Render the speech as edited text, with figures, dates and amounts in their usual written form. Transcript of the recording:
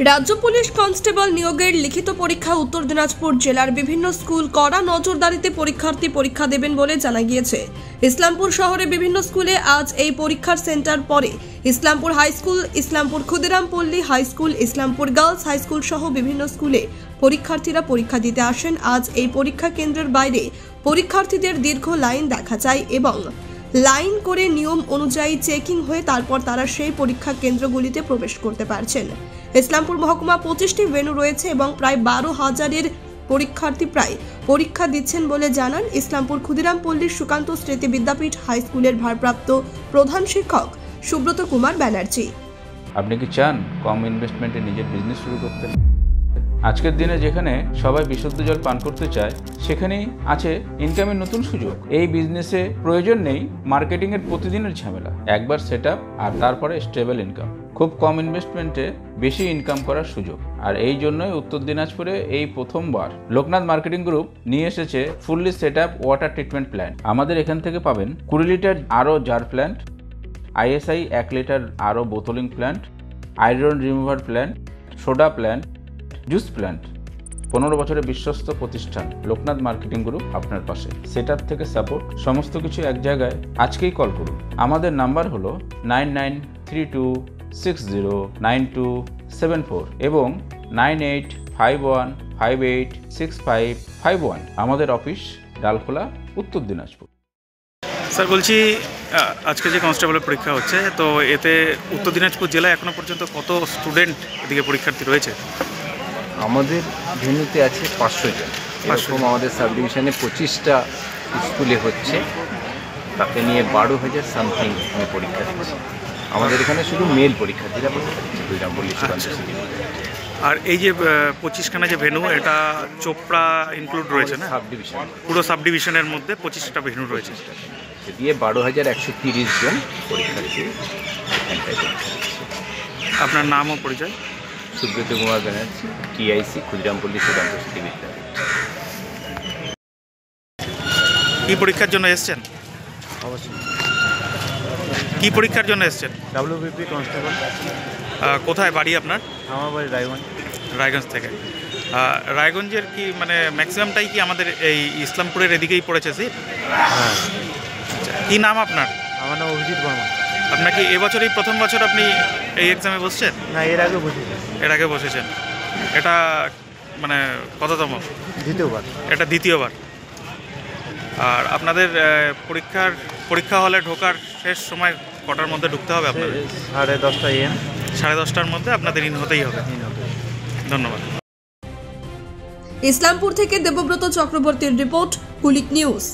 রাজ্য police constable নিয়োগের লিখিত পরীক্ষা উত্তর দিনাজপুর জেলার বিভিন্ন স্কুল কড়া নজরদারিতে পরীক্ষার্থী পরীক্ষা দেবেন বলে জানা গিয়েছে। ইসলামপুর শহরে বিভিন্ন স্কুলে আজ এই পরীক্ষার সেন্টার পড়ে। Islampur high school, Islampur Khudiram Palli high school, Islampur girls high school সহ বিভিন্ন স্কুলে পরীক্ষার্থীরা পরীক্ষা দিতে আসেন। আজ এই পরীক্ষা কেন্দ্রের বাইরে পরীক্ষার্থীদের দীর্ঘ লাইন দেখা যায় এবং লাইন করে নিয়ম অনুযায়ী চেকিং হয়ে তারপর তারা সেই পরীক্ষা কেন্দ্রগুলিতে প্রবেশ করতে পারছেন। ইসলামপুর মহকুমা 25টি ভেন্যু রয়েছে এবং প্রায় 12,000-এর পরীক্ষার্থী পরীক্ষা দিচ্ছেন বলে জানান ইসলামপুর ক্ষুদিরাম পল্লীর সুকান্ত স্মৃতি বিদ্যাপীঠ হাই স্কুলের ভারপ্রাপ্ত প্রধান শিক্ষক সুব্রত কুমার ব্যানার্জি। আপনি কি চান কম ইনভেস্টমেন্টে নিজের বিজনেস শুরু করতে? আজকের দিনে যেখানে সবাই বিশুদ্ধ জল পান করতে চায়, সেখানেই আছে ইনকামের নতুন সুযোগ। এই বিজনেসে প্রয়োজন নেই মার্কেটিংয়ের প্রতিদিনের ঝামেলা। একবার সেট আপ আর তারপরে স্টেবল ইনকাম, খুব কম ইনভেস্টমেন্টে বেশি ইনকাম করার সুযোগ। আর এই জন্যই উত্তর দিনাজপুরে এই প্রথমবার লোকনাথ মার্কেটিং গ্রুপ নিয়ে এসেছে fully set up water treatment plant. আমাদের এখান থেকে পাবেন 20 লিটার আরও জার প্ল্যান্ট, ISI 1 লিটার আরও bottling plant, iron remover plant, soda plant, juice plant. 15 বছরের বিশ্বস্ত প্রতিষ্ঠান লোকনাথ মার্কেটিং গ্রুপ আপনার পাশে। সেট আপ থেকে সাপোর্ট, সমস্ত কিছু এক জায়গায়। আজকেই কল করুন। আমাদের নাম্বার হলো 9932609274 এবং 9851586551। আমাদের অফিস ডালখোলা, উত্তর দিনাজপুর। স্যার বলছি, আজকে যে কনস্টেবলের পরীক্ষা হচ্ছে, তো এতে উত্তর দিনাজপুর জেলায় এখনো পর্যন্ত কত স্টুডেন্ট এদিকে পরীক্ষার্থী রয়েছে? আমাদের ভেন্যুতে আছে 500 জন। এরকম আমাদের সাব ডিভিশনে 25টা স্কুলে হচ্ছে, তাতে নিয়ে 12,000 সামথিং আমি পরীক্ষা দিচ্ছি। আমাদের এখানে শুধু মেল পরীক্ষার্থীরা পরীক্ষা দিচ্ছে ক্ষুদিরাম পল্লী সুকান্ত স্মৃতি। আর এই যে 25খানা যে ভেন্যু, এটা চোপড়া ইনক্লুড রয়েছে না? সাব ডিভিশন, পুরো সাব ডিভিশনের মধ্যে 25টা ভেন্যু রয়েছে। সে দিয়ে 12,130 জন পরীক্ষার্থী এখানটায় পরীক্ষা দিচ্ছে। আপনার নাম ও পরিচয়? সুব্রত কুমার ব্যানার্জি, TIC ক্ষুদিরাম পল্লী সুকান্ত স্মৃতি বিদ্যাপীঠ। কি পরীক্ষার জন্য এসছেন? অবশ্যই। কি পরীক্ষার জন্য এসছেন? WPP constable. কোথায় বাড়ি আপনার? আমার বাড়ি রায়গঞ্জ। রায়গঞ্জ থেকে। রায়গঞ্জের কি মানে ম্যাক্সিমামটাই কি আমাদের এই ইসলামপুরের এদিকেই পড়েছে? হ্যাঁ। কি নাম আপনার? আমার নাম অভিজিৎ বর্মা। আপনার কি এবছরই প্রথম বছর আপনি এই এক্সামে বসছেন? না, এর আগে বসেছি। এর আগে বসেছেন। এটা মানে কততম? দ্বিতীয়বার। এটা দ্বিতীয়বার। আর আপনাদের পরীক্ষা হলে ঢোকার শেষ সময় কটার মধ্যে ঢুকতে হবে আপনাদের? 10:30 AM। 10:30টার মধ্যে আপনাদের ইন হতেই হবে। ধন্যবাদ। ইসলামপুর থেকে দেবব্রত চক্রবর্তীর রিপোর্ট, কুলিক নিউজ।